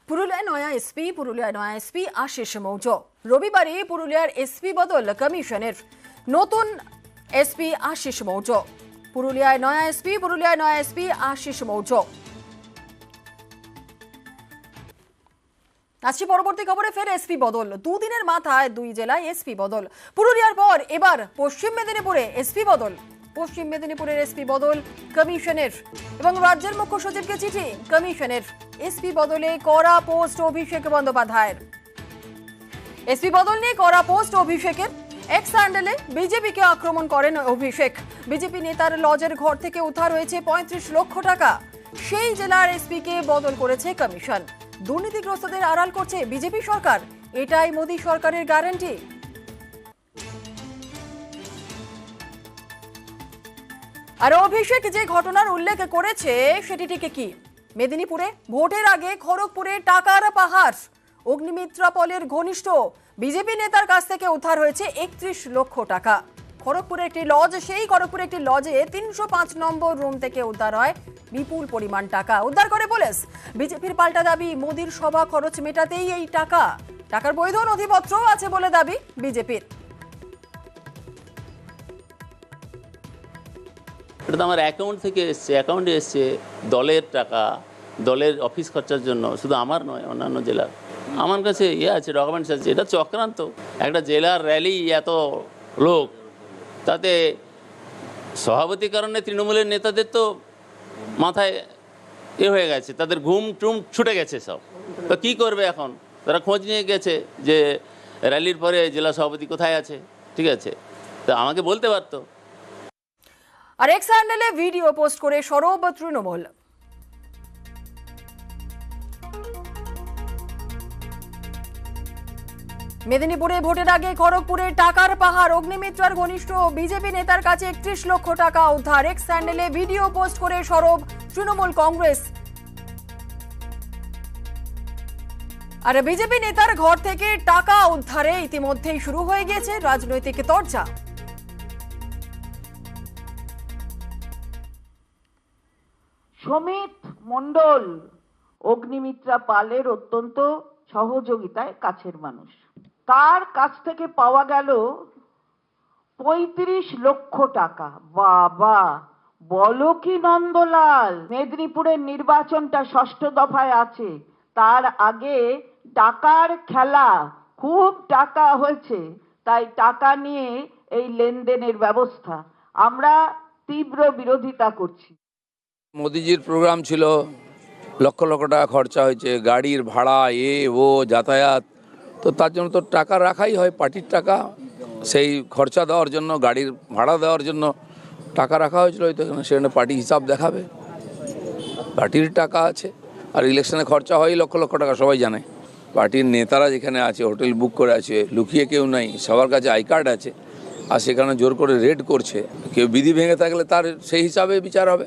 পুরুলিয়ায় নয়া এসপি আশিস মৌর্য। রবিবারই পুরুলিয়ার এসপি বদল কমিশনের। নতুন এসপি আশিস মৌর্য। পুরুলিয়ায় নয়া এসপি আশিস মৌর্য। আসছি পরবর্তী খবরে। ফের এসপি বদল। দুদিনের মাথায় দুই জেলায় এসপি বদল। পুরুলিয়ার পর এবার পশ্চিম মেদিনীপুরে এসপি বদল। পশ্চিম মেদিনীপুরের এসপি বদল কমিশনের এবং রাজ্যের মুখ্য সচিবকে চিঠি কমিশনের। এসপি বদলে কড়া পোস্ট অভিষেক বন্দ্যোপাধ্যায়ের। এসপি বদল নিয়ে কড়া পোস্ট অভিষেকের। এক্স হ্যান্ডেলে বিজেপিকে আক্রমণ করেন অভিষেক। বিজেপি নেতার লজের ঘর থেকে উদ্ধার হয়েছে ৩৫ লক্ষ টাকা। সেই জেলার এসপিকে বদল করেছে কমিশন। দুর্নীতিগ্রস্তদের আড়াল করছে বিজেপি সরকার, এটাই মোদী সরকারের গ্যারান্টি। আর অভিষেক যে ঘটনার উল্লেখ করেছে সেটি ঠিক কি? মেদিনীপুরে ভোটের আগে খড়গপুরে টাকার পাহাড়। অগ্নিমিত্রা পলের ঘনিষ্ঠ বিজেপি নেতার কাছ থেকে উদ্ধার হয়েছে ৩১ লক্ষ টাকা। খড়গপুরে একটি লজে ৩০৫ নম্বর রুম থেকে উদ্ধার হয় বিপুল পরিমাণ টাকা। উদ্ধার করে পুলিশ। বিজেপির পাল্টা দাবি, মোদির সভা খরচ মেটাতেই এই টাকার বৈধ নথিপত্র আছে বলে দাবি বিজেপির। এটা তো আমার অ্যাকাউন্ট থেকে এসছে, অ্যাকাউন্টে এসছে দলের টাকা, দলের অফিস খরচার জন্য, শুধু আমার নয় অন্যান্য জেলার। আমার কাছে আছে, ডকুমেন্টস আছে। এটা চক্রান্ত। একটা জেলার র্যালি, এত লোক, তাতে সভাপতির কারণে তৃণমূলের নেতাদের তো মাথায় হয়ে গেছে, তাদের ঘুম টুম ছুটে গেছে সব। তো কী করবে এখন? তারা খোঁজ নিয়ে গেছে যে র্যালির পরে জেলা সভাপতি কোথায় আছে। ঠিক আছে, তো আমাকে বলতে পারতো। আর এক্স হ্যান্ডেলে ভিডিও পোস্ট করে সরব তৃণমূল। মেদিনীপুরে ভোটের আগে খড়গপুরে টাকার পাহাড়। অগ্নিমিত্রার ঘনিষ্ঠ বিজেপি নেতার কাছে ৩১ লক্ষ টাকা উদ্ধার। এক্স হ্যান্ডেলে ভিডিও পোস্ট করে সরব তৃণমূল কংগ্রেস। আর বিজেপি নেতার ঘর থেকে টাকা উদ্ধারে ইতিমধ্যেই শুরু হয়ে গিয়েছে রাজনৈতিক চর্চা। সমিত মণ্ডল অগ্নিমিত্রা পালের অত্যন্ত সহযোগিতায় কাছের মানুষ। তার কাছ থেকে পাওয়া গেল ৩৫ লক্ষ টাকা। বাবা, বলো কি নন্দলাল! মেদিনীপুরের নির্বাচনটা ৬ষ্ঠ দফায় আছে, তার আগে টাকার খেলা, খুব টাকা হয়েছে, তাই টাকা নিয়ে এই লেনদেনের ব্যবস্থা আমরা তীব্র বিরোধিতা করছি। মোদিজির প্রোগ্রাম ছিল, লক্ষ লক্ষ টাকা খরচা হয়েছে, গাড়ির ভাড়া, যাতায়াত, তো তার জন্য তো টাকা রাখাই হয়, পার্টির টাকা। সেই খরচা দেওয়ার জন্য, গাড়ির ভাড়া দেওয়ার জন্য টাকা রাখা হয়েছিল। হয়তো সেখানে পার্টি হিসাব দেখাবে, পার্টির টাকা আছে। আর ইলেকশনে খরচা হয় লক্ষ লক্ষ টাকা, সবাই জানে। পার্টির নেতারা যেখানে আছে, হোটেল বুক করে আছে, লুকিয়ে কেউ নাই, সবার কাছে আই কার্ড আছে, আর সেখানে জোর করে রেড করছে। কেউ বিধি ভেঙে থাকলে তার সেই হিসাবে বিচার হবে।